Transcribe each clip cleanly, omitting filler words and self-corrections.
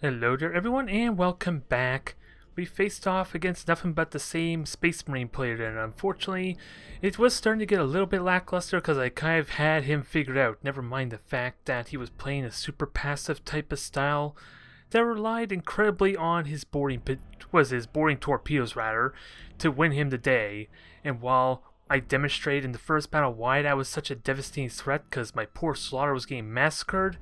Hello there everyone and welcome back. We faced off against nothing but the same Space Marine player, and unfortunately it was starting to get a little bit lackluster because I kind of had him figured out, never mind the fact that he was playing a super passive type of style that relied incredibly on his boarding torpedoes rather to win him the day. And while I demonstrated in the first battle why that was such a devastating threat because my poor slaughter was getting massacred,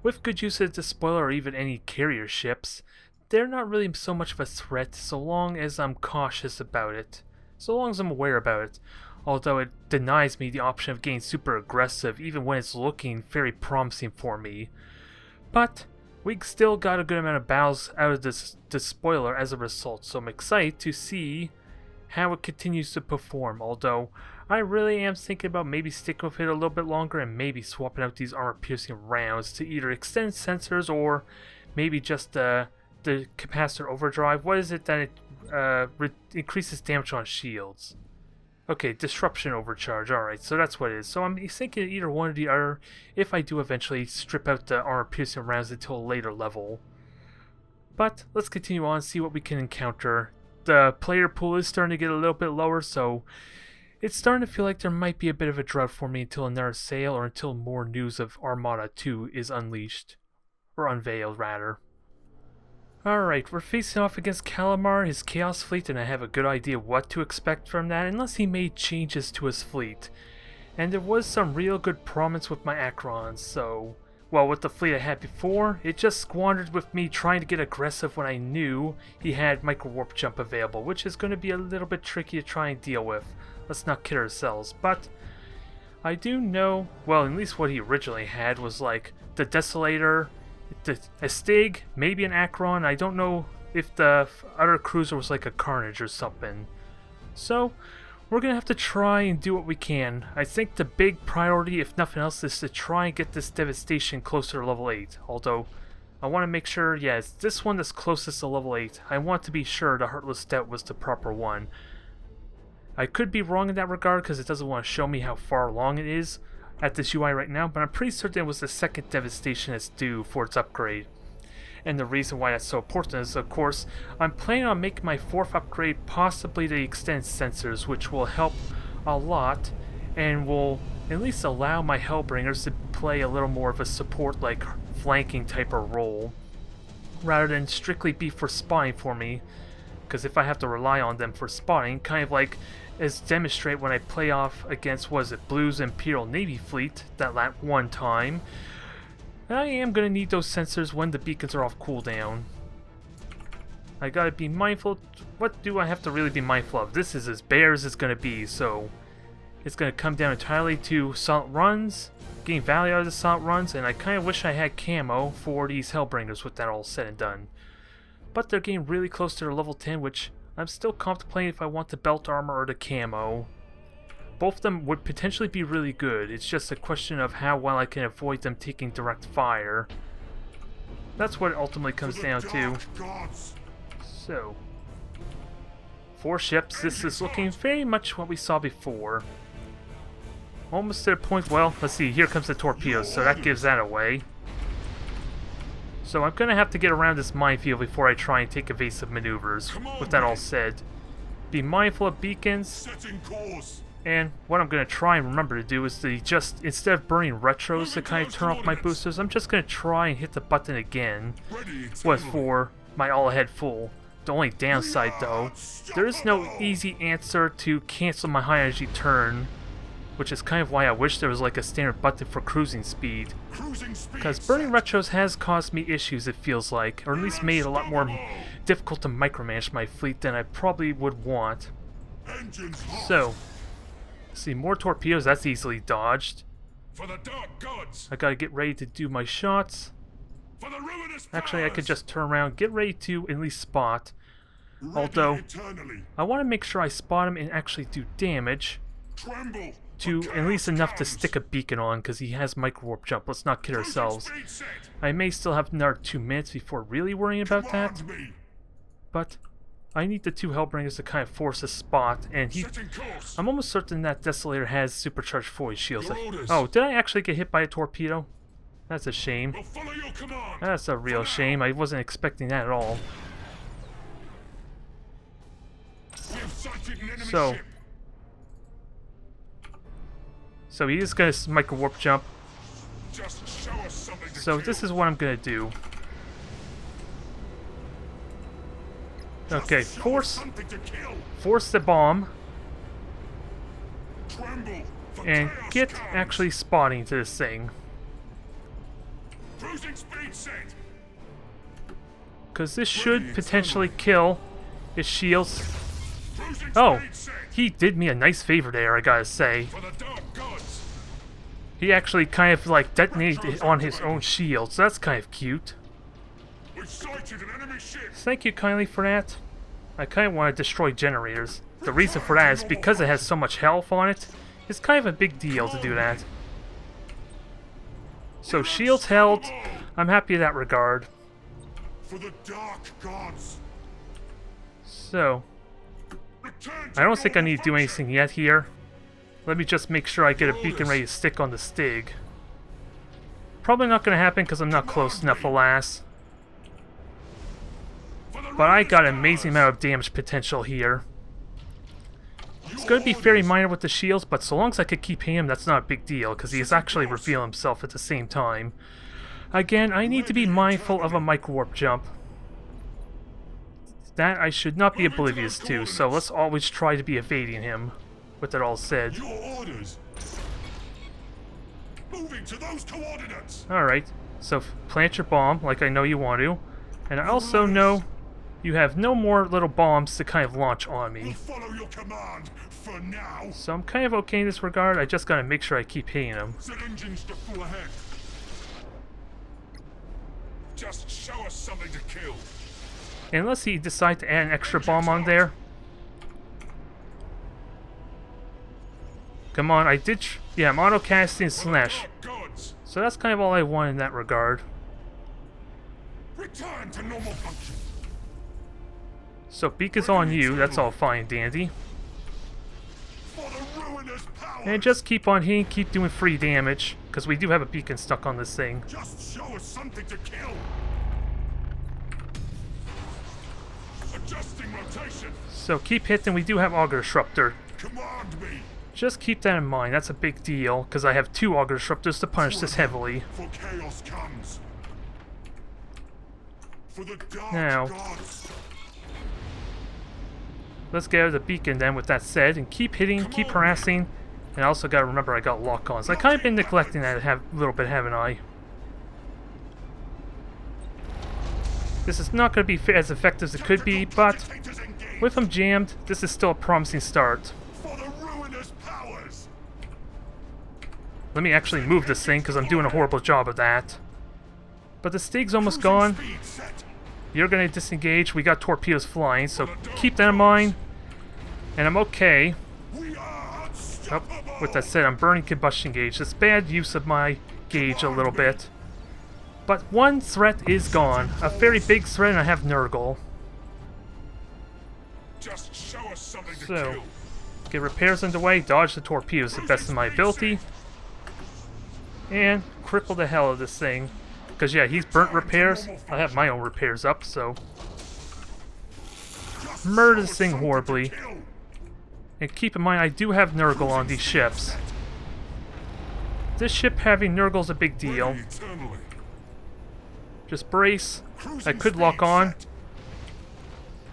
with good use of the spoiler or even any carrier ships, they're not really so much of a threat so long as I'm cautious about it. So long as I'm aware about it. Although it denies me the option of getting super aggressive even when it's looking very promising for me. But we still got a good amount of battles out of this spoiler as a result, so I'm excited to see how it continues to perform, although I really am thinking about maybe sticking with it a little bit longer and maybe swapping out these armor-piercing rounds to either extend sensors or maybe just the capacitor overdrive. What is it that it increases damage on shields? Okay, disruption overcharge, alright, so that's what it is. So I'm thinking either one or the other if I do eventually strip out the armor-piercing rounds until a later level. But let's continue on and see what we can encounter. The player pool is starting to get a little bit lower, so it's starting to feel like there might be a bit of a drought for me until another sale or until more news of Armada 2 is unleashed. Or unveiled, rather. Alright, we're facing off against Calamar, his Chaos Fleet, and I have a good idea what to expect from that unless he made changes to his fleet. And there was some real good promise with my Acrons, so well, with the fleet I had before, it just squandered with me trying to get aggressive when I knew he had micro warp jump available, which is going to be a little bit tricky to try and deal with. Let's not kid ourselves, but I do know, well, at least what he originally had was like the Desolator, a Stig, maybe an Acron. I don't know if the other cruiser was like a Carnage or something. So we're going to have to try and do what we can. I think the big priority, if nothing else, is to try and get this Devastation closer to level 8. Although, I want to make sure, yeah, it's this one that's closest to level 8. I want to be sure the Heartless Stout was the proper one. I could be wrong in that regard because it doesn't want to show me how far along it is at this UI right now, but I'm pretty certain it was the second Devastation that's due for its upgrade. And the reason why that's so important is, of course, I'm planning on making my 4th upgrade possibly the extended sensors, which will help a lot and will at least allow my Hellbringers to play a little more of a support, like flanking type of role, rather than strictly be for spotting for me. Because if I have to rely on them for spotting, kind of like as demonstrate when I play off against, was it, Blue's Imperial Navy fleet that one time, I am going to need those sensors when the beacons are off cooldown. I gotta be mindful. What do I have to really be mindful of? This is as bare as it's going to be, so it's going to come down entirely to silent runs, getting value out of the silent runs, and I kind of wish I had camo for these Hellbringers with that all said and done. But they're getting really close to their level 10, which I'm still contemplating if I want the belt armor or the camo. Both of them would potentially be really good. It's just a question of how well I can avoid them taking direct fire. That's what it ultimately comes down to. So, 4 ships. This is looking very much what we saw before. Almost to the point, well, let's see, here comes the torpedoes, so that gives that away. So I'm going to have to get around this minefield before I try and take evasive maneuvers. With that all said, be mindful of beacons. And what I'm going to try and remember to do is to just, instead of burning retros to kind of turn off my boosters, I'm just going to try and hit the button again. Was for my all-ahead full. The only downside though, there is no easy answer to cancel my high energy turn, which is kind of why I wish there was like a standard button for cruising speed. Because burning retros has caused me issues, it feels like, or at least made it a lot more difficult to micromanage my fleet than I probably would want. So, see, more torpedoes, that's easily dodged. For the dark gods. I gotta get ready to do my shots. For the ruinous Actually, I could just turn around, get ready to at least spot. Ready Although, eternally. I want to make sure I spot him and actually do damage Tremble to for at least chaos enough to comes. stick a beacon on, because he has micro warp jump. Let's not kid Cruising ourselves. speed set. I may still have another 2 minutes before really worrying about that, Command me. but I need the 2 Hellbringers to kind of force a spot, and Setting course. I'm almost certain that Desolator has supercharged void shields. Your orders. Oh, did I actually get hit by a torpedo? That's a shame. We'll follow your command. That's a real shame. I wasn't expecting that at all. We have sighted an enemy So- ship. So he is gonna micro warp jump. Just show us something to So kill. this is what I'm gonna do. Okay, Just show us force something to kill. the bomb Tremble, for and chaos get comes. actually spotting to this thing. Cruising speed set. Because this should potentially kill his shields. Cruising Oh, speed set. he did me a nice favor there, I gotta say. For the dark gods. He actually kind of like detonated it on his own shield, so that's kind of cute. We've sighted an enemy ship. Thank you kindly for that. I kind of want to destroy generators. The reason for that is because it has so much health on it. It's kind of a big deal to do that. So shields held. I'm happy in that regard. For the dark gods. So, Return to I don't think I normal need to do function. anything yet here. Let me just make sure I get a beacon ready to stick on the Stig. Probably not going to happen because I'm not close enough, alas. For the But I got an ruinous amazing powers. amount of damage potential here. It's going to be very minor with the shields, but so long as I could keep him, that's not a big deal, because he is actually revealing himself at the same time. Again, I need to be mindful of a micro warp jump. That I should not be oblivious to, so let's always try to be evading him, with that all said. Your orders. Moving to those coordinates. Alright, so plant your bomb, like I know you want to. And I also know you have no more little bombs to kind of launch on We'll me. follow your command for now. So I'm kind of okay in this regard, I just gotta make sure I keep hitting him. Set engines to full ahead. Just show us something to kill. Unless he decides to add an extra bomb on there. Come on, I did. Yeah, I'm auto casting Slash. Dark gods. So that's kind of all I want in that regard. Return to normal function. So beacon's on you, that's all fine, dandy. For the ruinous powers. And just keep on hitting, keep doing free damage. Because we do have a beacon stuck on this thing. Just show us something to kill. Adjusting rotation. So keep hitting, we do have Auger Disruptor. Command me. Just keep that in mind, that's a big deal. Because I have 2 Auger Disruptors to punish this heavily. For chaos comes. For the dark Now. gods. Let's get out of the beacon then with that said. And keep hitting, keep harassing. And I also gotta remember I got lock-ons. I kind of been neglecting that a little bit, haven't I? This is not going to be as effective as it could be, but Agitators engage. with them jammed, this is still a promising start. For the ruinous powers. Let me actually move this thing, because I'm doing a horrible job of that. But the Stig's almost gone. Speed set. You're going to disengage. We got torpedoes flying, so keep that in mind. And I'm okay. We are Oh, unstoppable. with that said, I'm burning combustion gauge. It's bad use of my gauge a little bit. But one threat is gone. A very big threat, and I have Nurgle. Just show us something to So, kill. get repairs underway, dodge the torpedoes to the best of my ability. And cripple the hell out of this thing. Because yeah, he's burnt repairs. I have my own repairs up, so Just murder show this us thing something to horribly. kill. And keep in mind, I do have Nurgle on these ships. This ship having Nurgle's a big deal. Ready eternally. Just brace. I Cruising could lock speed on. set.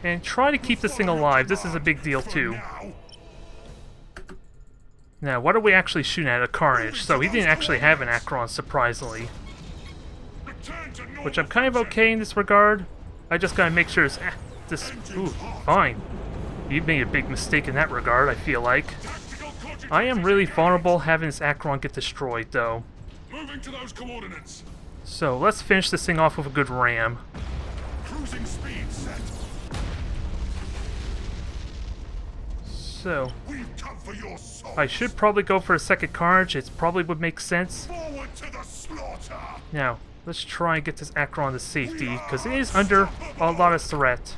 And try to keep this thing Follow your alive. This is a command big deal for too. now. Now, what are we actually shooting at? A Carnage. So he didn't actually have an Akron, surprisingly. Return to normal Which I'm kind of function. okay in this regard. I just gotta make sure it's... this... Ooh, fine. You made a big mistake in that regard, I feel like. Tactical coordinates. I am really vulnerable having this Akron get destroyed, though. Moving to those coordinates. So, let's finish this thing off with a good ram. Cruising speed set. So, We've come for your soul. I should probably go for a second Carnage. It probably would make sense. Forward to the slaughter. Now, let's try and get this Akron to safety, because it is under a lot of threat.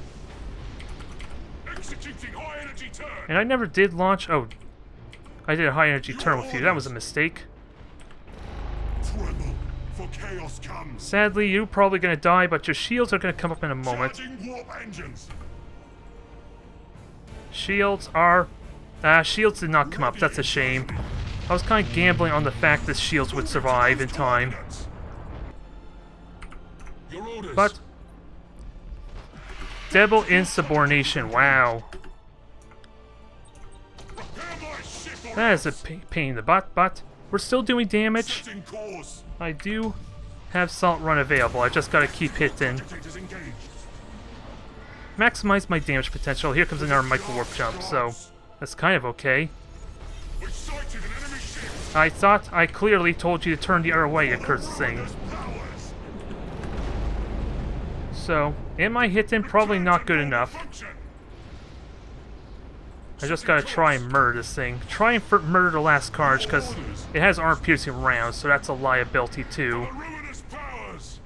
Executing high energy turn. And I never did launch... Oh, I did a high energy turn with you. That was a mistake. Tremble for chaos. chaos comes. Sadly, you're probably gonna die, but your shields are gonna come up in a moment. Charging warp engines. Shields are... shields did not come up. That's a shame. I was kind of gambling on the fact that shields would survive in time. Your orders. But... Devil insubordination. Wow. Prepare my ship or That is a pain in the butt, but we're still doing damage. setting course. I do have Salt Run available. I just gotta keep hitting. Agitators engaged. Maximize my damage potential. Here comes another micro warp jump, so that's kind of okay. We've sighted an enemy ship. I thought I clearly told you to turn the other way, you cursed thing. Powers. So, am I hitting? Probably not good enough. Function. I just gotta try and murder this thing. Try and murder the last carnage, because it has armor-piercing rounds, so that's a liability too. Ruinous powers.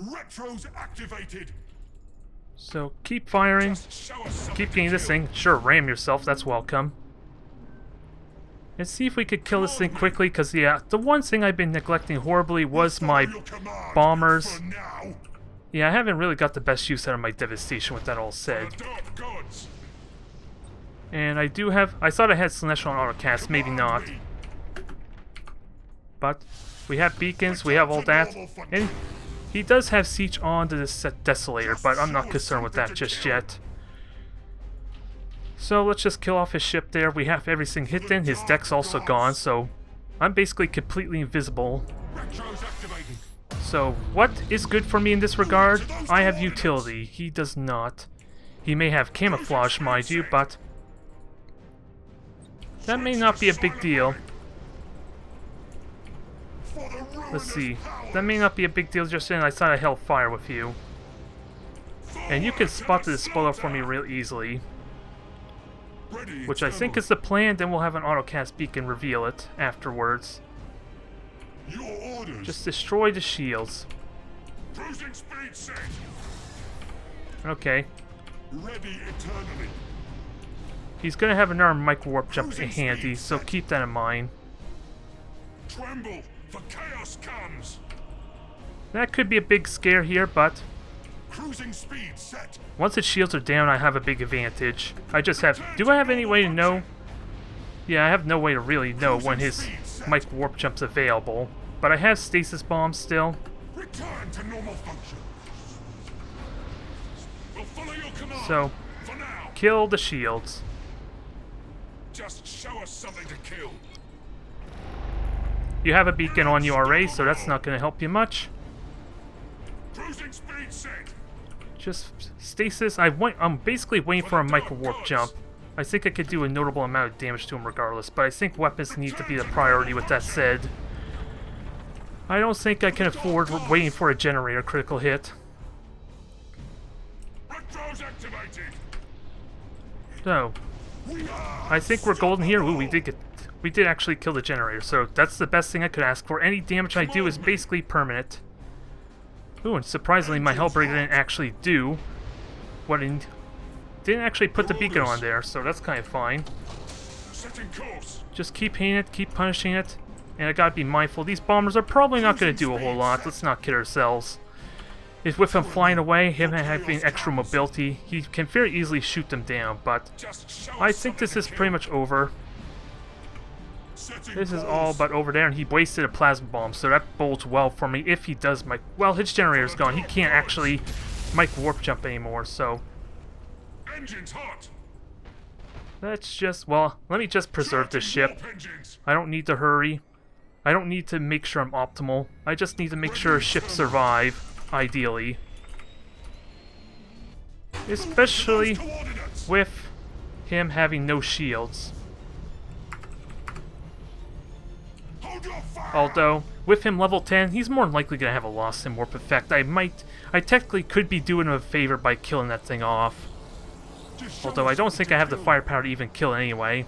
Retros activated. So, keep firing. Just show us something Keep to getting this kill. thing. Sure, ram yourself, that's welcome. And see if we could kill this thing quickly, because yeah, the one thing I've been neglecting horribly was my Follow your command bombers. for now. Yeah, I haven't really got the best use out of my devastation with that all said. The dark gods. And I do have... I thought I had Celestial on autocast, maybe not. But we have beacons, we have all that. And he does have Siege on to this Desolator, but I'm not concerned with that just yet. So let's just kill off his ship there. We have everything hidden. His deck's also gone, so I'm basically completely invisible. Retros activated. So what is good for me in this regard? I have utility. He does not. He may have camouflage, mind you, but that may not be a big deal. For the Let's ruinous see. powers. That may not be a big deal just then. I thought I held fire with you. And you can spot the spoiler for me real easily. Ready, Which I think is the plan, then we'll have an autocast beacon reveal it afterwards. your orders. Just destroy the shields. Cruising speed set. Okay. Ready eternally. He's gonna have another micro warp jump handy, so keep that in mind. Tremble, for chaos comes. That could be a big scare here, but Cruising speed set. once its shields are down, I have a big advantage. I just have... Do I have any way to know? Yeah, I have no way to really know when his micro warp jump's available. But I have stasis bombs still. Return to normal function. We'll follow your command. So, For now, kill the shields. just show us something to kill. You have a beacon on you already, so that's not going to help you much. Cruising speed set. Just stasis. I'm basically waiting for a micro warp jump. I think I could do a notable amount of damage to him regardless, but I think weapons need to be the priority with that said. I don't think I can afford waiting for a generator critical hit. Retros activated. So, I think we're golden here. Ooh, we did actually kill the generator, so that's the best thing I could ask for. Any damage I do is basically permanent. Ooh, and surprisingly, my Hellbreaker didn't actually do what it didn't actually put the beacon on there, so that's kind of fine. Setting course. Just keep hitting it, keep punishing it, and I gotta be mindful. These bombers are probably not gonna do a whole lot. Let's not kid ourselves. If with him flying away, him having extra mobility, he can very easily shoot them down, but Just show I us think something this to is kill. pretty much over. Setting This is course. all but over there, and he wasted a plasma bomb, so that bodes well for me if he does well, his generator's gone. He can't actually micro warp jump anymore, so Engines hot. let's just, well, let me just preserve this ship. Warp engines. I don't need to hurry. I don't need to make sure I'm optimal. I just need to make sure ships survive, ideally. Especially Coordinates. with him having no shields. Hold your fire. Although, with him level 10, he's more than likely going to have a lost in warp effect. I technically could be doing him a favor by killing that thing off. Just show Although I us don't something think to I have the kill. firepower to even kill it anyway.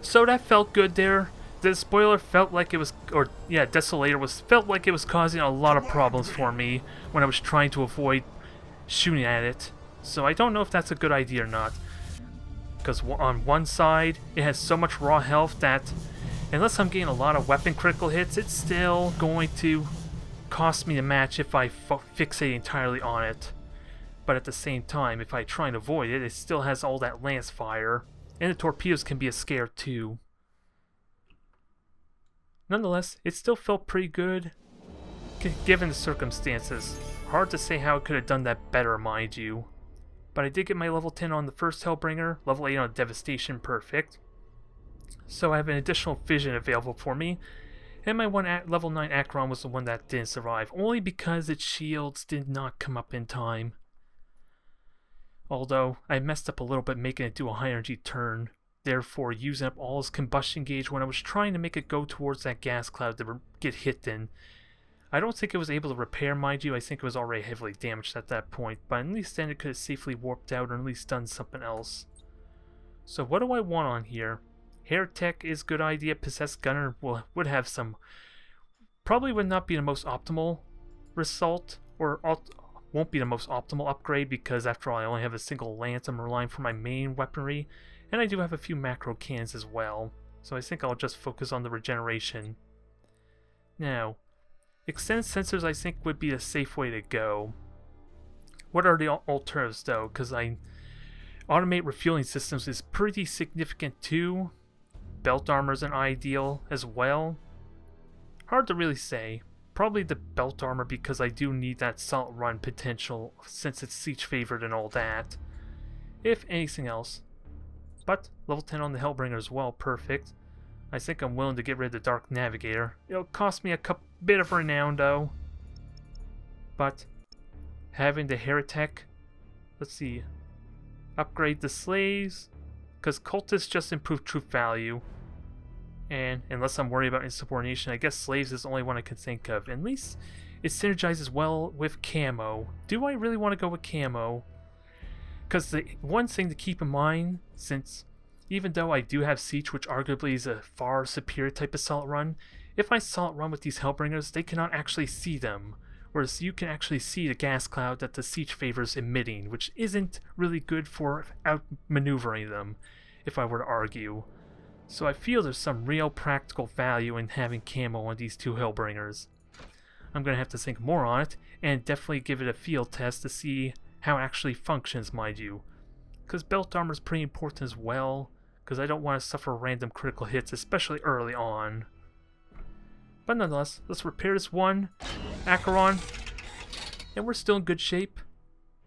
So that felt good there. The spoiler felt like it was, or yeah, Desolator felt like it was causing a lot of problems for me when I was trying to avoid shooting at it. So I don't know if that's a good idea or not. Because on one side, it has so much raw health that unless I'm getting a lot of weapon critical hits, it's still going to cost me the match if I fixate entirely on it. But at the same time, if I try and avoid it, it still has all that lance fire, and the torpedoes can be a scare too. Nonetheless, it still felt pretty good, given the circumstances. Hard to say how I could have done that better, mind you. But I did get my level 10 on the first Hellbringer, level 8 on Devastation, perfect. So I have an additional vision available for me, and my level 9 Acheron was the one that didn't survive, only because its shields did not come up in time. Although, I messed up a little bit making it do a high energy turn, therefore using up all its combustion gauge when I was trying to make it go towards that gas cloud to get hit in. I don't think it was able to repair, mind you. I think it was already heavily damaged at that point, but at least then it could have safely warped out or at least done something else. So what do I want on here? Heretic is a good idea. Possessed Gunner would have some... Probably would not be the most optimal result, or won't be the most optimal upgrade, because after all I only have a single lance. I'm relying for my main weaponry, and I do have a few macro cannons as well, so I think I'll just focus on the regeneration. Now, extended sensors I think would be a safe way to go. What are the alternatives though? Because automate refueling systems is pretty significant too. Belt armor is an ideal as well. Hard to really say. Probably the belt armor, because I do need that salt run potential since it's siege favored and all that. If anything else. But level 10 on the Hellbringer as well, perfect. I think I'm willing to get rid of the Dark Navigator. It'll cost me a bit of renown though. But having the Heretic, let's see, upgrade the slaves, because cultists just improve troop value. And unless I'm worried about insubordination, I guess slaves is the only one I can think of. At least it synergizes well with camo. Do I really want to go with camo? Because the one thing to keep in mind, since even though I do have Siege, which arguably is a far superior type of assault run, if I assault run with these Hellbringers, they cannot actually see them. Whereas you can actually see the gas cloud that the Siege favors emitting, which isn't really good for outmaneuvering them, if I were to argue. So I feel there's some real practical value in having camo on these two Hellbringers. I'm going to have to think more on it, and definitely give it a field test to see how it actually functions, mind you. Because belt armor is pretty important as well, because I don't want to suffer random critical hits, especially early on. But nonetheless, let's repair this one Acheron, and we're still in good shape.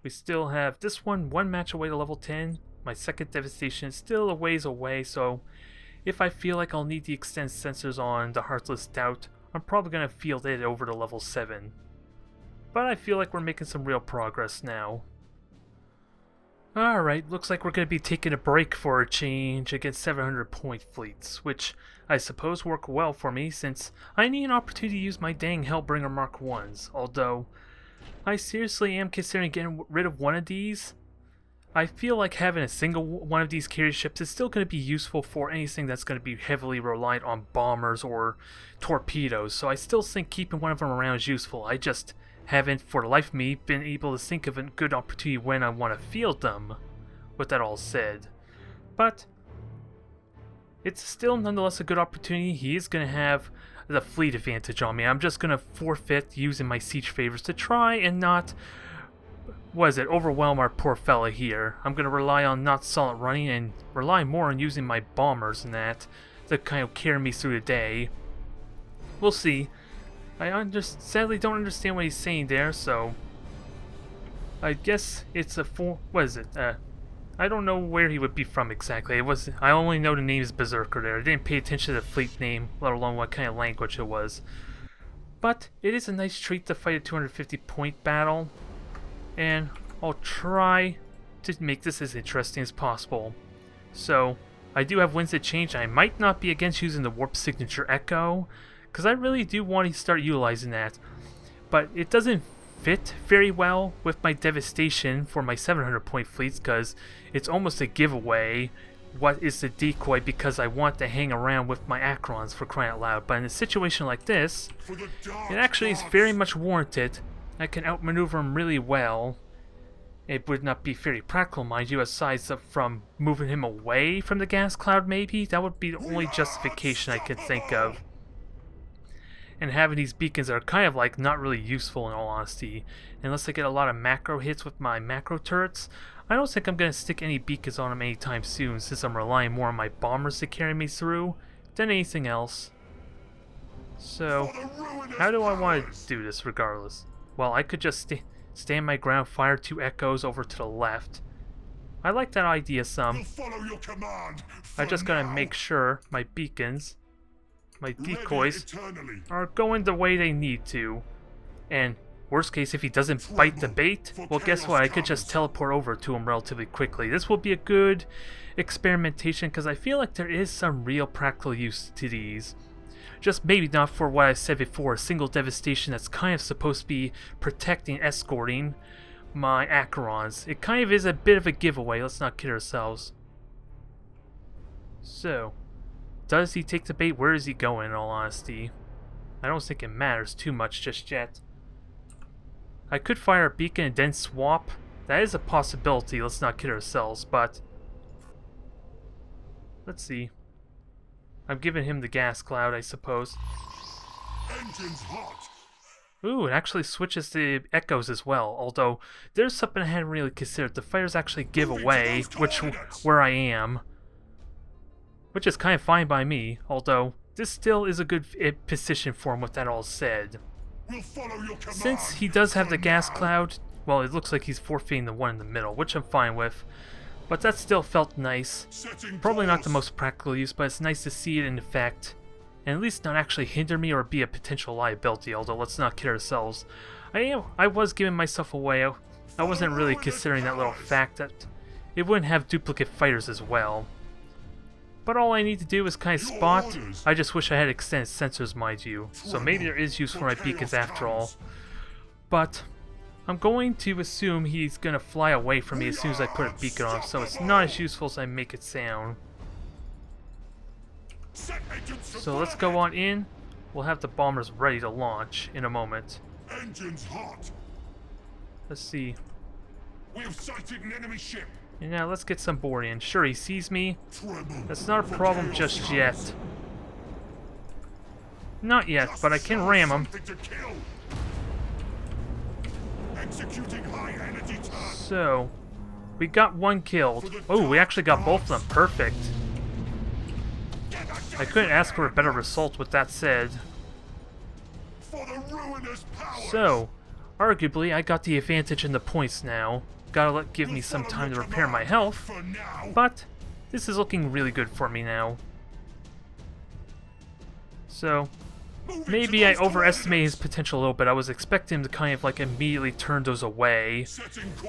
We still have this one match away to level 10. My second Devastation is still a ways away, so if I feel like I'll need the extend sensors on the Heartless Doubt, I'm probably going to field it over to level 7. But I feel like we're making some real progress now. Alright, looks like we're going to be taking a break for a change against 700 point fleets, which I suppose work well for me since I need an opportunity to use my dang Hellbringer Mark 1s, although I seriously am considering getting rid of one of these. I feel like having a single one of these carrier ships is still going to be useful for anything that's going to be heavily reliant on bombers or torpedoes, so I still think keeping one of them around is useful. I just haven't, for the life of me, been able to think of a good opportunity when I want to field them, with that all said. But it's still nonetheless a good opportunity. He is going to have the fleet advantage on me. I'm just going to forfeit using my siege favors to try and not... overwhelm our poor fella here. I'm going to rely on not solid running and rely more on using my bombers and that to kind of carry me through the day. We'll see. I sadly don't understand what he's saying there, so I guess it's a I don't know where he would be from exactly. I only know the name is Berserker there. I didn't pay attention to the fleet name, let alone what kind of language it was. But it is a nice treat to fight a 250 point battle, and I'll try to make this as interesting as possible. So, I do have winds that change. I might not be against using the Warp Signature Echo, because I really do want to start utilizing that. But it doesn't fit very well with my Devastation for my 700 point fleets, because it's almost a giveaway what is the decoy, because I want to hang around with my Acrons, for crying out loud. But in a situation like this, it actually is very much warranted. I can outmaneuver them really well, It would not be very practical, mind you, aside from moving him away from the gas cloud, maybe? That would be the only justification I could think of. And having these beacons are kind of like not really useful in all honesty. Unless I get a lot of macro hits with my macro turrets, I don't think I'm going to stick any beacons on them anytime soon, since I'm relying more on my bombers to carry me through than anything else. So, how do I want to do this regardless? Well, I could just stand my ground, fire 2 echoes over to the left. I like that idea some. I just gotta make sure my beacons, my decoys, are going the way they need to. And worst case, if he doesn't bite the bait, well, guess what? I could just teleport over to him relatively quickly. This will be a good experimentation because I feel like there is some real practical use to these. Just maybe not for what I said before, a single devastation that's kind of supposed to be protecting, escorting my Acherons. It kind of is a bit of a giveaway, let's not kid ourselves. So, does he take the bait? Where is he going, in all honesty? I don't think it matters too much just yet. I could fire a beacon and then swap. That is a possibility, let's not kid ourselves, but let's see. I'm giving him the gas cloud, I suppose. Engines hot. Ooh, it actually switches to echoes as well, although there's something I hadn't really considered. The fires actually give away where I am, which is kind of fine by me, although this still is a good position for him with that all said. We'll follow your command. Since he does have the gas cloud, well, it looks like he's forfeiting the one in the middle, which I'm fine with. But that still felt nice. Probably not the most practical use, but it's nice to see it in effect. And at least not actually hinder me or be a potential liability, although let's not kid ourselves. I was giving myself away. I wasn't really considering that little fact that it wouldn't have duplicate fighters as well. But all I need to do is kind of spot. I just wish I had extended sensors, mind you. So maybe there is use for my beacons after all. But I'm going to assume he's going to fly away from me as soon as I put a beacon on him, so it's not as useful as I make it sound. So let's go on in. We'll have the bombers ready to launch in a moment. Engines hot. Let's see. We have sighted an enemy ship. And now let's get some board in. Sure, he sees me. That's not a problem just yet. Not yet, but I can ram him. So, we got one killed. Oh, we actually got both of them. Perfect. I couldn't ask for a better result with that said. So, arguably, I got the advantage in the points now. Gotta give me some time to repair my health. But, this is looking really good for me now. So, maybe I overestimated his potential a little bit. I was expecting him to kind of like immediately turn those away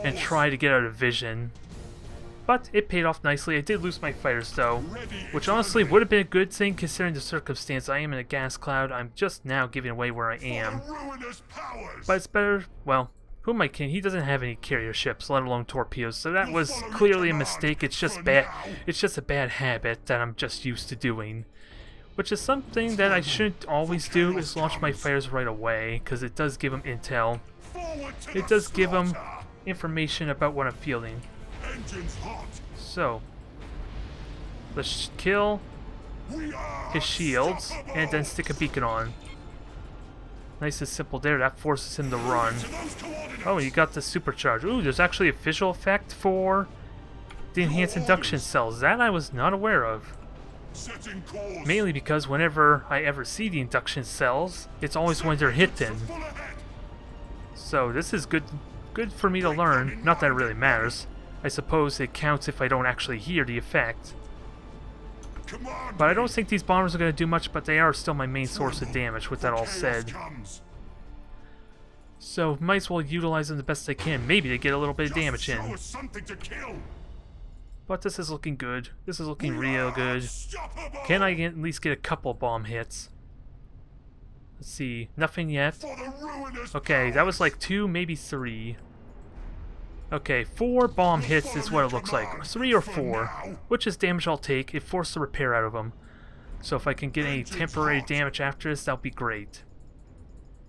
and try to get out of vision. But it paid off nicely. I did lose my fighters though, which honestly would have been a good thing considering the circumstance. I am in a gas cloud. I'm just now giving away where I am. But it's better, well, who am I kidding? He doesn't have any carrier ships, let alone torpedoes, so that was clearly a mistake. It's just bad. It's just a bad habit that I'm just used to doing. Which is something that I shouldn't always do, is launch my fires right away, because it does give them intel. It does give them information about what I'm fielding. So, let's kill his shields, and then stick a beacon on. Nice and simple there, that forces him to run. Oh, you got the supercharge. Ooh, there's actually a visual effect for the enhanced induction cells. That I was not aware of. Mainly because whenever I ever see the induction cells, it's always when they're hidden. So this is good for me to learn. Not that it really matters. I suppose it counts if I don't actually hear the effect. But I don't think these bombers are going to do much, but they are still my main source of damage, with that all said. So might as well utilize them the best I can, maybe to get a little bit of damage in. But this is looking good. This is looking real good. Can I at least get a couple bomb hits? Let's see. Nothing yet. Okay, that was like 2, maybe 3. Okay, 4 bomb hits is what it looks like. 3 or 4. Which is damage I'll take. It forced the repair out of them. So if I can get any temporary damage after this, that'll be great.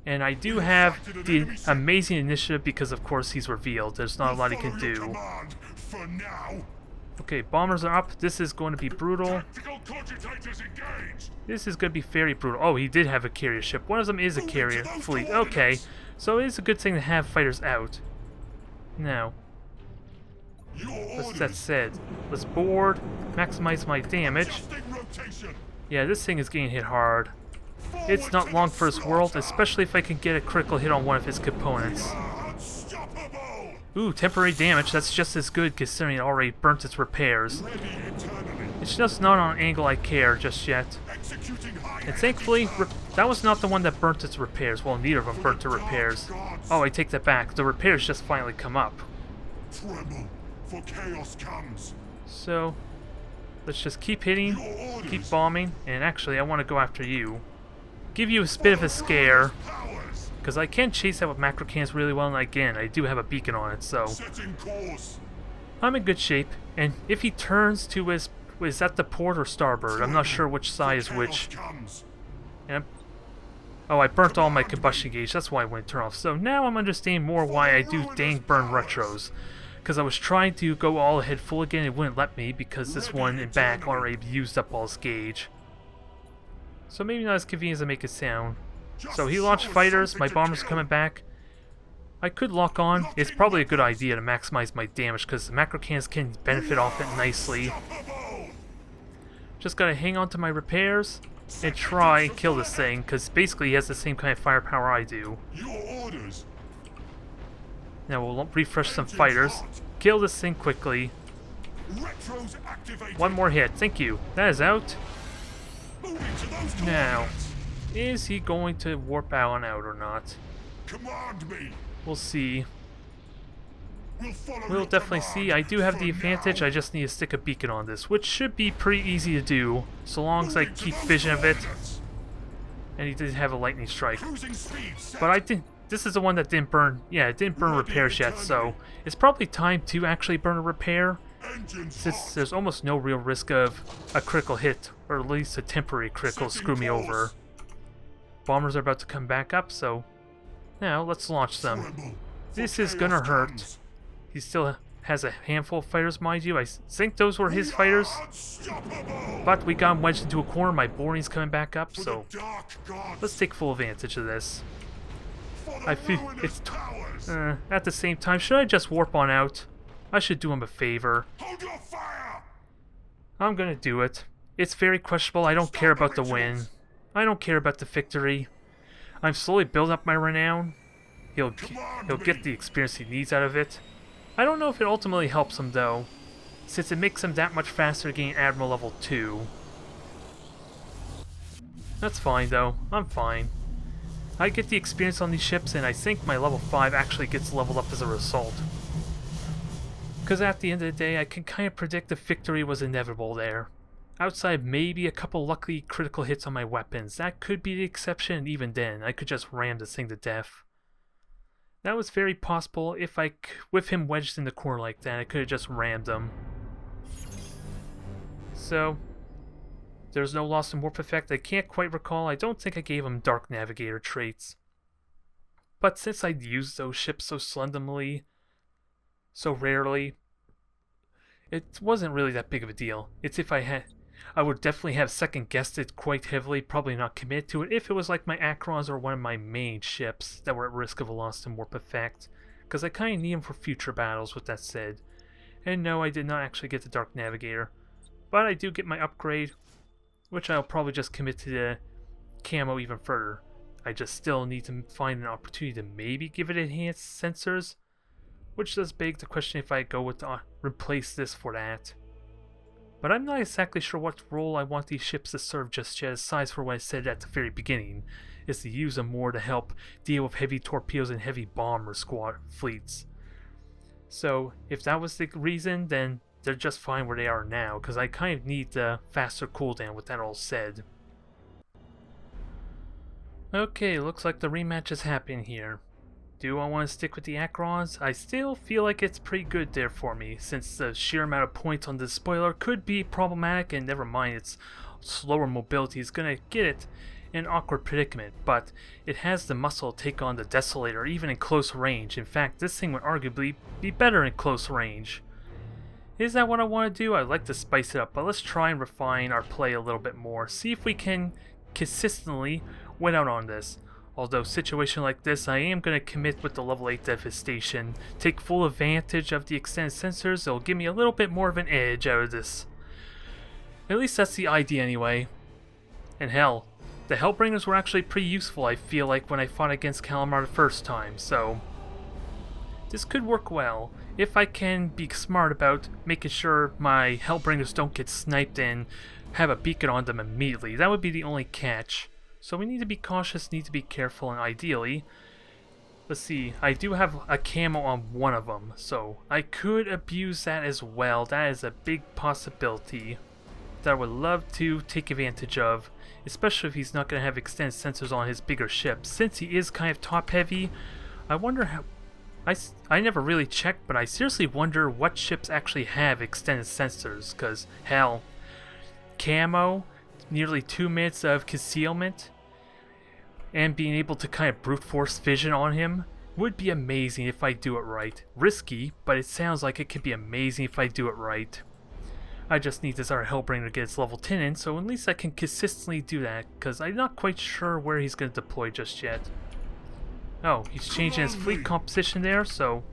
And I do have the amazing initiative because, of course, he's revealed. There's not a lot he can do. Okay, bombers are up. This is going to be brutal. This is going to be very brutal. Oh, he did have a carrier ship. One of them is a carrier fleet. Okay, so it is a good thing to have fighters out. Now, with that said, let's board, maximize my damage. Yeah, this thing is getting hit hard. It's not long for his world, especially if I can get a critical hit on one of his components. Ooh, temporary damage. That's just as good considering it already burnt its repairs. It's just not on an angle I care just yet. And thankfully, that was not the one that burnt its repairs. Well, neither of them burnt the repairs. Oh, I take that back. The repairs just finally come up. So, let's just keep hitting, keep bombing, and actually I want to go after you. Give you a bit of a scare, because I can chase that with macro cannons really well, and again, I do have a beacon on it, so I'm in good shape. And if he turns to his, is that the port or starboard? I'm not sure which side is which. And oh, I burnt all my combustion gauge, that's why I wouldn't turn off. So now I'm understanding more why I do dang burn retros. Because I was trying to go all ahead full again, it wouldn't let me because this one in back already used up all his gauge. So maybe not as convenient as I make it sound. So he launched fighters, my bombers coming back. I could lock on. It's probably a good idea to maximize my damage because the macro cannons can benefit off it nicely. Just gotta hang on to my repairs and try and kill this thing because basically he has the same kind of firepower I do. Now we'll refresh some fighters. Kill this thing quickly. One more hit. Thank you. That is out. Now, is he going to warp out or not? We'll see. We'll definitely see. I do have the advantage. I just need to stick a beacon on this, which should be pretty easy to do, so long as I keep vision of it. And he did have a lightning strike. But I didn't. This is the one that didn't burn. Yeah, it didn't burn repairs yet, so it's probably time to actually burn a repair. Since there's almost no real risk of a critical hit, or at least a temporary critical screw me over. Bombers are about to come back up, so now let's launch them. This is gonna hurt. He still has a handful of fighters, mind you. I think those were his fighters. But we got him wedged into a corner. My boarding's coming back up, so let's take full advantage of this. I feel it's at the same time, should I just warp on out? I should do him a favor. I'm gonna do it. It's very questionable. I don't care about the win. I don't care about the victory. I'm slowly building up my renown. He'll get the experience he needs out of it. I don't know if it ultimately helps him though, since it makes him that much faster to gain Admiral level 2. That's fine though. I'm fine. I get the experience on these ships, and I think my level 5 actually gets leveled up as a result. Because at the end of the day, I can kind of predict the victory was inevitable there. Outside maybe a couple lucky critical hits on my weapons. That could be the exception, and even then, I could just ram this thing to death. That was very possible. If with him wedged in the corner like that, I could have just rammed him. So, there's no loss in warp effect. I can't quite recall. I don't think I gave him Dark Navigator traits. But since I'd used those ships so seldomly, so rarely, it wasn't really that big of a deal. It's if I would definitely have second guessed it quite heavily, probably not commit to it, if it was like my Acrons or one of my main ships that were at risk of a loss in warp effect, because I kind of need them for future battles with that said. And no, I did not actually get the Dark Navigator, but I do get my upgrade, which I'll probably just commit to the camo even further. I just still need to find an opportunity to maybe give it enhanced sensors, which does beg the question if I go with replace this for that. But I'm not exactly sure what role I want these ships to serve just yet, aside from what I said at the very beginning, is to use them more to help deal with heavy torpedoes and heavy bomber squad fleets. So if that was the reason, then they're just fine where they are now, because I kind of need the faster cooldown with that all said. Okay, looks like the rematch is happening here. Do I want to stick with the Acrons? I still feel like it's pretty good there for me, since the sheer amount of points on the spoiler could be problematic, and never mind, its slower mobility is going to get it in an awkward predicament, but it has the muscle to take on the Desolator even in close range. In fact, this thing would arguably be better in close range. Is that what I want to do? I'd like to spice it up, but let's try and refine our play a little bit more. See if we can consistently win out on this. Although situation like this, I am going to commit with the level 8 Devastation. Take full advantage of the extended sensors. It'll give me a little bit more of an edge out of this. At least that's the idea anyway. And hell, the Hellbringers were actually pretty useful, I feel like, when I fought against Calamar the first time, so this could work well if I can be smart about making sure my Hellbringers don't get sniped and have a beacon on them immediately. That would be the only catch. So we need to be cautious, need to be careful, and ideally, let's see, I do have a camo on one of them, so I could abuse that as well. That is a big possibility that I would love to take advantage of, especially if he's not going to have extended sensors on his bigger ships. Since he is kind of top heavy, I wonder how... I never really checked, but I seriously wonder what ships actually have extended sensors, because hell, camo, nearly 2 minutes of concealment, and being able to kind of brute force vision on him would be amazing if I do it right. Risky, but it sounds like it could be amazing if I do it right. I just need this other Hellbringer to get its level 10 in, so at least I can consistently do that, because I'm not quite sure where he's going to deploy just yet. Oh, he's changing his fleet composition there, so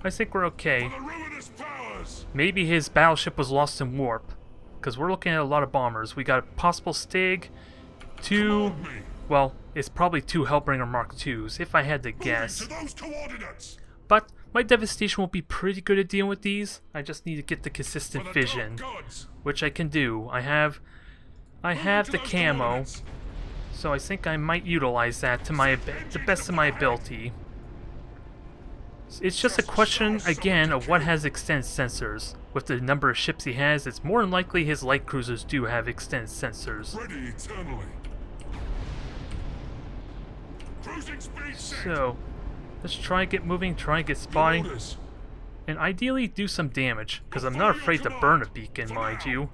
I think we're okay. Maybe his battleship was lost in warp, because we're looking at a lot of bombers. We got a possible Stig, 2, well, it's probably 2 Hellbringer Mark IIs, if I had to guess. But my devastation will be pretty good at dealing with these. I just need to get the consistent vision, which I can do. I have the camo, so I think I might utilize that to the best of my ability. It's just a question, again, of what has extended sensors. With the number of ships he has, it's more than likely his light cruisers do have extended sensors. So, let's try and get moving, try and get spotting, and ideally do some damage, because I'm not afraid to burn a beacon, mind you.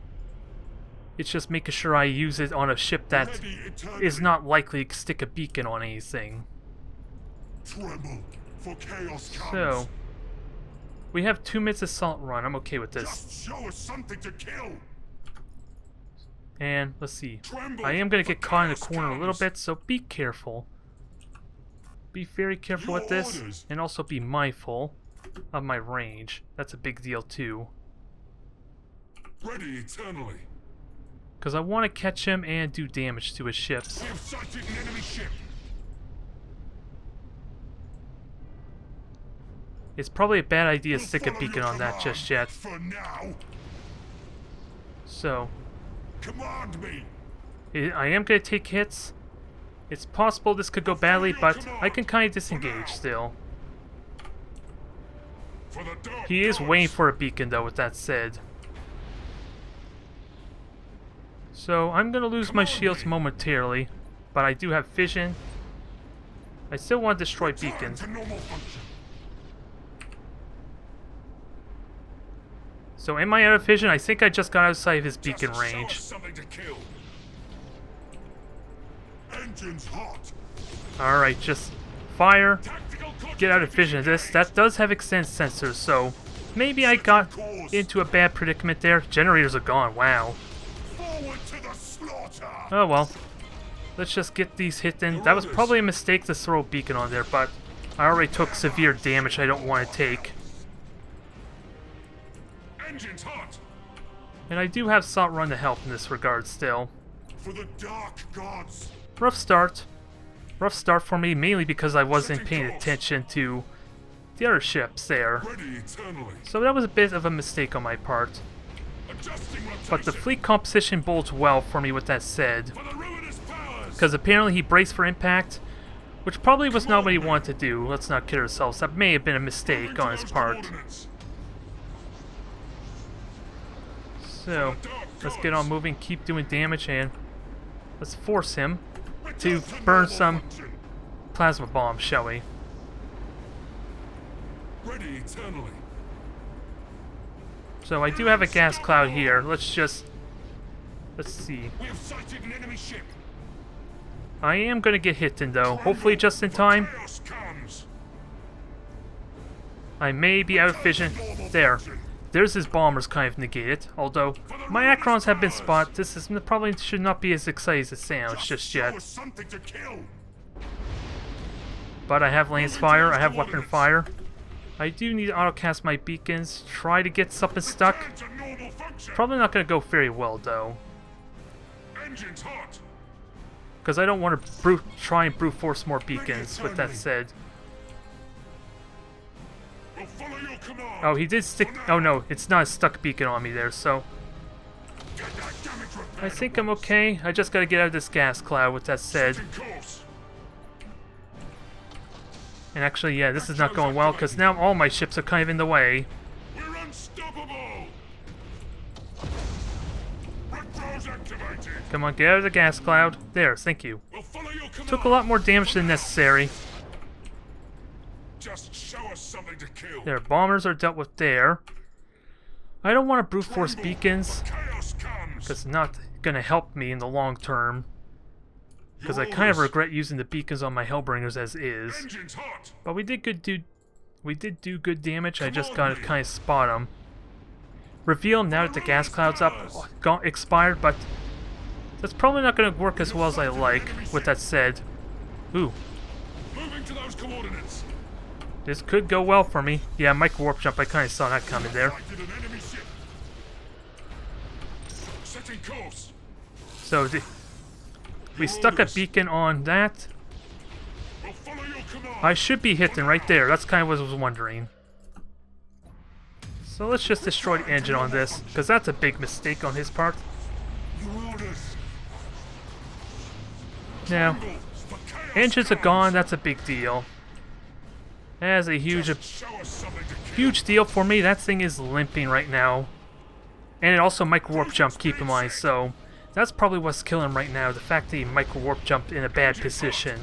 It's just making sure I use it on a ship that is not likely to stick a beacon on anything. So, we have 2 minutes assault run. I'm okay with this. And let's see. I am going to get caught in the corner a little bit, so be careful. Be very careful with this, and also be mindful of my range. That's a big deal too. Ready eternally. Because I want to catch him and do damage to his ships. We have sighted an enemy ship. It's probably a bad idea to stick a beacon on that just yet. For now. So, Command me. I am going to take hits. It's possible this could go badly, but I can kind of disengage still. He is waiting for a beacon though, with that said. So I'm going to lose my shields momentarily, but I do have vision. I still want to destroy beacons. So am I out of vision? I think I just got outside of his beacon range. Alright, just fire. Get out of vision of this. That does have extended sensors, so maybe I got into a bad predicament there. Generators are gone, wow. Oh well. Let's just get these hit in. That was probably a mistake to throw a beacon on there, but I already took severe damage I don't want to take. And I do have Salt Run to help in this regard still. For the dark gods. Rough start. Rough start for me, mainly because I wasn't paying attention to the other ships there. So that was a bit of a mistake on my part. But the fleet composition bodes well for me with that said. Because apparently he braced for impact, which probably was not what he wanted to do. Let's not kid ourselves. That may have been a mistake on his part. So, let's get on moving, keep doing damage, and let's force him to burn some plasma bombs, shall we? Ready eternally. So I do have a gas cloud here. Let's see. We have sighted an enemy ship. I am gonna get hit in though. Hopefully just in time. Chaos comes. I may be out of vision. There. There's his bombers kind of negated. Although, my Acrons have been spotted. This is probably should not be as exciting as it sounds just Show yet. us something to kill. But I have lance fire. I have weapon fire. I do need to autocast my beacons. Try to get something stuck. Return to normal function. Probably not going to go very well though. Engines hot. Because I don't want to try and brute force more beacons, with that said. We'll follow your command. Oh, he did stick... Oh no, it's not a stuck beacon on me there, so... Get that damage repaired. I think I'm okay. I just gotta get out of this gas cloud, with that said. Setting course. And actually, yeah, this is not going well, because now all my ships are kind of in the way. We're unstoppable. Retros activated. Come on, get out of the gas cloud. There, thank you. We'll follow your command. Took a lot more damage than necessary. Just show us something to kill. There, bombers are dealt with there. I don't want to brute force beacons, Chaos comes. because it's not going to help me in the long term. Because I kind of regret using the beacons on my Hellbringers as is. Engines hot. But we did do good damage. I just gotta kind of spot them. Reveal them now that the gas cloud's up, expired, but that's probably not gonna work as well as I like. With that said, ooh, Moving to those coordinates. this could go well for me. Yeah, micro warp jump. I kind of saw that coming there. Sighted an enemy ship. Setting course. So we stuck a beacon on that. We'll follow your command. I should be hitting right there. That's kind of what I was wondering. So let's just destroy the engine on this, because that's a big mistake on his part. Your orders. Now, For chaos engines are comes. gone. That's a big deal. That is a huge Show us something to kill. huge deal for me. That thing is limping right now. And it also micro warp jump, keep in mind, so that's probably what's killing him right now, the fact that he micro warp jumped in a bad position.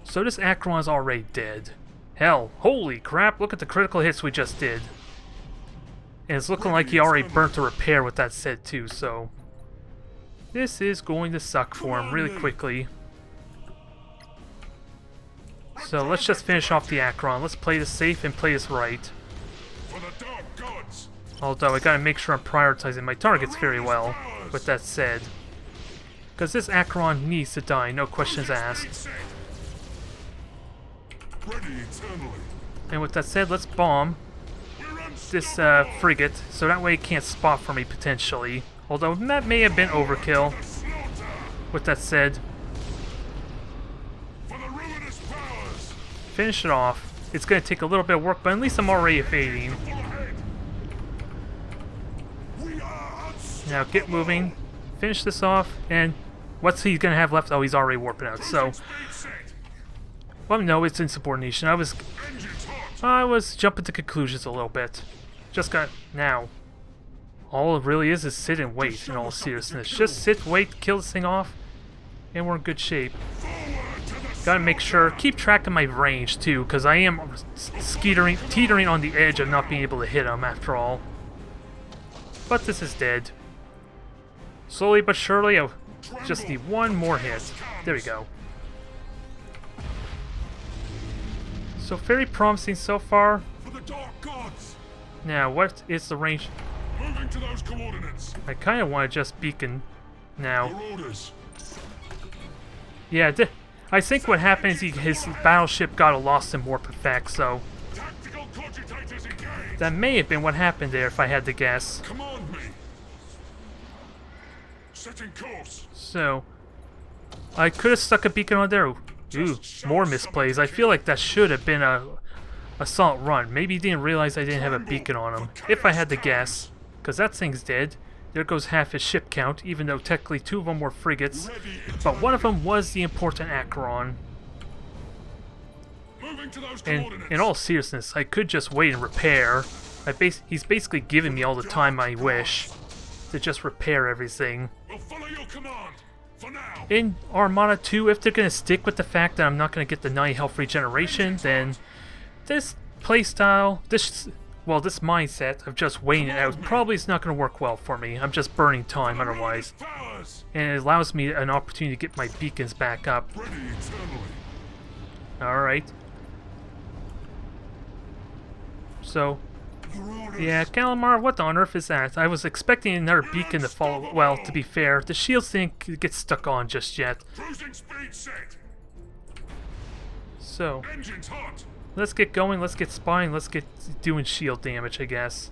So this Acron is already dead. Hell, holy crap, look at the critical hits we just did. And it's looking like he already burnt a repair with that said too, so this is going to suck for him really quickly. So let's just finish off the Acron. Let's play this safe and play this right. For the dark gods. Although I gotta make sure I'm prioritizing my targets very well, with that said. Because this Acron needs to die, no questions asked. Ready eternally. And with that said, let's bomb We're this frigate, so that way it can't spot for me potentially. Although that may have been overkill, slaughter. with that said. For the ruinous powers. Finish it off. It's gonna take a little bit of work, but at least I'm already evading. Full ahead. We are unstoppable. Now get moving, finish this off, and what's he gonna have left? Oh, he's already warping out, so... Speed set. Well, no, it's insubordination. Engines hot. I was jumping to conclusions a little bit. Just got... Now, all it really is sit and wait, in all seriousness. Just sit, wait, kill this thing off, and we're in good shape. Forward to the Gotta make sure, keep track of my range, too, because I am teetering on the edge of not being able to hit him, after all. But this is dead. Slowly but surely, I just need one more hit. There we go. So very promising so far. For the dark gods. Now, what is the range? Moving to those coordinates. I kind of want to just beacon now. Your orders. Yeah, I think what happened is his battleship got a lost in warp effect, so Tactical cogitators engaged. that may have been what happened there if I had to guess. Command me. Setting course. So, I could have stuck a beacon on there. Ooh, more misplays. I feel like that should have been a assault run. Maybe he didn't realize I didn't have a beacon on him, if I had to guess. Because that thing's dead. There goes half his ship count, even though technically 2 of them were frigates. Ready But one of them was the important Acheron. Moving to those And coordinates. in all seriousness, I could just wait and repair. He's basically giving me all the time I wish to just repair everything. We'll follow your command. For now. In Armada 2, if they're going to stick with the fact that I'm not going to get the 9 health regeneration, then this playstyle, this well, this mindset of just waiting it out probably is not going to work well for me. I'm just burning time otherwise. And it allows me an opportunity to get my beacons back up. Alright. So, yeah, Calamar, what on earth is that? I was expecting another beacon to follow. Well, to be fair, the shields didn't get stuck on just yet. So, let's get going, let's get spying, let's get doing shield damage, I guess.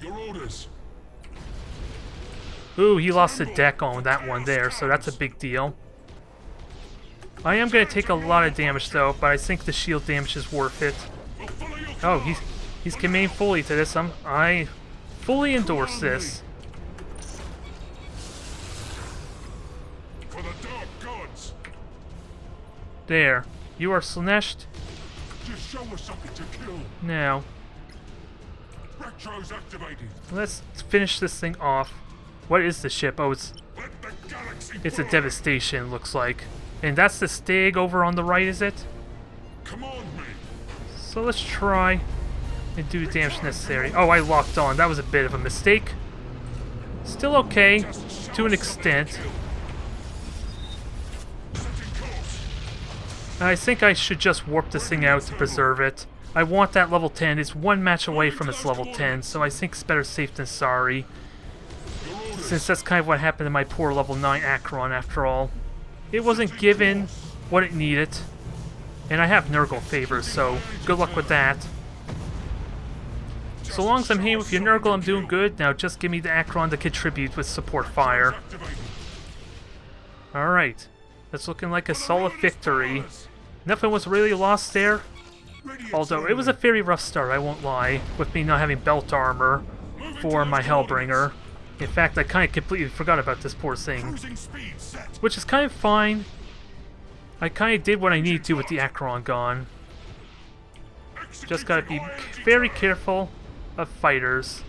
Ooh, he lost a deck on that one there, so that's a big deal. I am going to take a lot of damage though, but I think the shield damage is worth it. Oh, he's committing fully to this. I fully endorse this. There. You are Slaneshed. Just show us something to kill. Now, Retro's activated. let's finish this thing off. What is the ship? Oh, it's a Devastation, looks like. And that's the Stig over on the right, is it? Command me. So let's try and do the damage necessary. Oh, I locked on. That was a bit of a mistake. Still okay, to an extent. I think I should just warp this thing out to preserve it. I want that level 10. It's one match away from its level 10, so I think it's better safe than sorry. Since that's kind of what happened to my poor level 9 Acheron after all. It wasn't given what it needed. And I have Nurgle favors, so good luck with that. So long as I'm here with your Nurgle, I'm doing good. Now just give me the Acheron to contribute with support fire. Alright. That's looking like a solid victory. Nothing was really lost there. Although it was a very rough start, I won't lie, with me not having belt armor for my Hellbringer. In fact, I kind of completely forgot about this poor thing. Which is kind of fine. I kind of did what I needed to with the Acheron gone. Just gotta be very careful of fighters.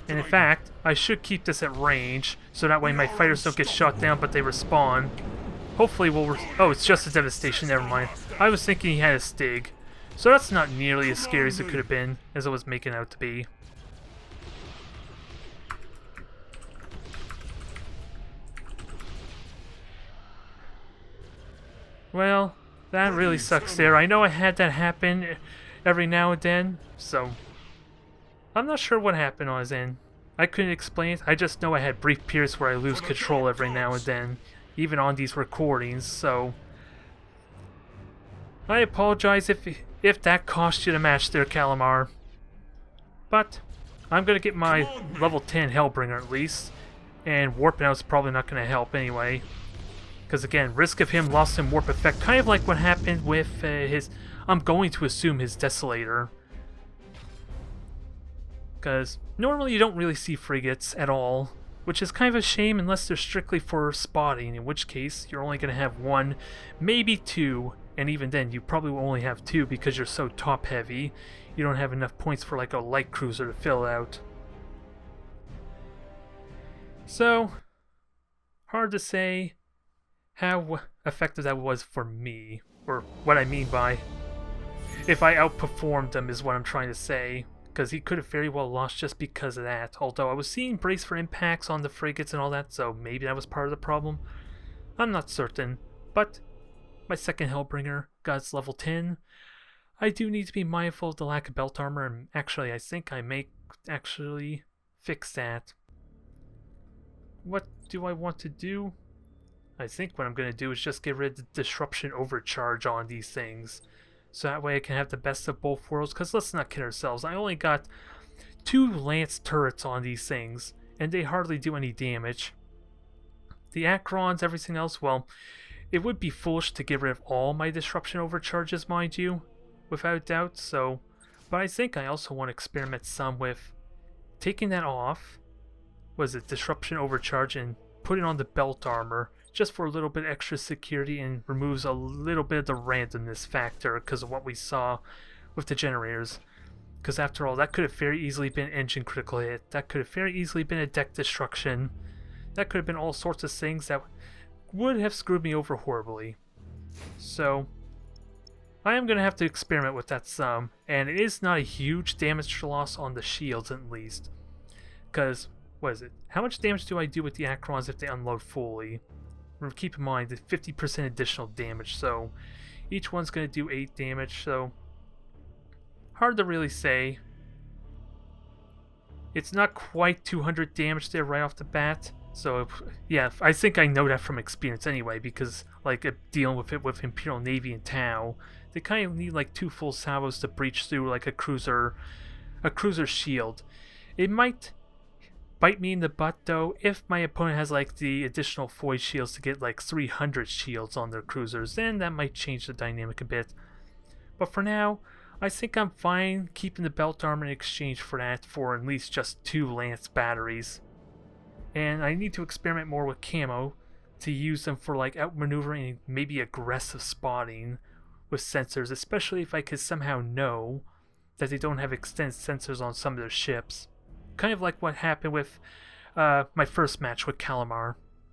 And in fact, I should keep this at range, so that way my fighters don't get shot down but they respawn. Hopefully we'll... oh, it's just a Devastation, never mind. I was thinking he had a Stig. So that's not nearly as scary as it could have been, as it was making out to be. Well, that really sucks there. I know I had that happen every now and then, so... I'm not sure what happened on his end. I couldn't explain it. I just know I had brief periods where I lose control every now and then, even on these recordings, so... I apologize if that cost you the match there, Calamar. But, I'm gonna get my level 10 Hellbringer at least, and warping out is probably not gonna help anyway. Because again, risk of him lost in warp effect, kind of like what happened with his... I'm going to assume his Desolator. Because normally you don't really see frigates at all, which is kind of a shame unless they're strictly for spotting, in which case you're only going to have one, maybe two, and even then you probably will only have two because you're so top heavy, you don't have enough points for like a light cruiser to fill out. So, hard to say how effective that was for me, or what I mean by if I outperformed them is what I'm trying to say. Because he could have very well lost just because of that. Although I was seeing brace for impacts on the frigates and all that, so maybe that was part of the problem. I'm not certain. But my second Hellbringer got its level 10. I do need to be mindful of the lack of belt armor, and actually I think I may actually fix that. What do I want to do? I think what I'm going to do is just get rid of the disruption overcharge on these things. So that way I can have the best of both worlds, because let's not kid ourselves, I only got 2 Lance turrets on these things, and they hardly do any damage. The Acherons, everything else, well, it would be foolish to get rid of all my disruption overcharges, mind you, without a doubt, so... But I think I also want to experiment some with taking that off, was it disruption overcharge, and putting on the belt armor, just for a little bit extra security and removes a little bit of the randomness factor because of what we saw with the generators. Because after all, that could have very easily been engine critical hit, that could have very easily been a deck destruction, that could have been all sorts of things that would have screwed me over horribly. So, I am going to have to experiment with that some, and it is not a huge damage loss on the shields at least. Because, what is it? How much damage do I do with the Acrons if they unload fully? Keep in mind the 50% additional damage, so each one's going to do 8 damage, so hard to really say. It's not quite 200 damage there right off the bat, so yeah, I think I know that from experience anyway, because like dealing with it with Imperial Navy and Tau, they kind of need like 2 full salvos to breach through like a cruiser shield. It might bite me in the butt though if my opponent has like the additional void shields to get like 300 shields on their cruisers, then that might change the dynamic a bit. But for now, I think I'm fine keeping the belt armor in exchange for that for at least just 2 lance batteries. And I need to experiment more with camo to use them for like outmaneuvering and maybe aggressive spotting with sensors, especially if I could somehow know that they don't have extended sensors on some of their ships. Kind of like what happened with my first match with Calamar.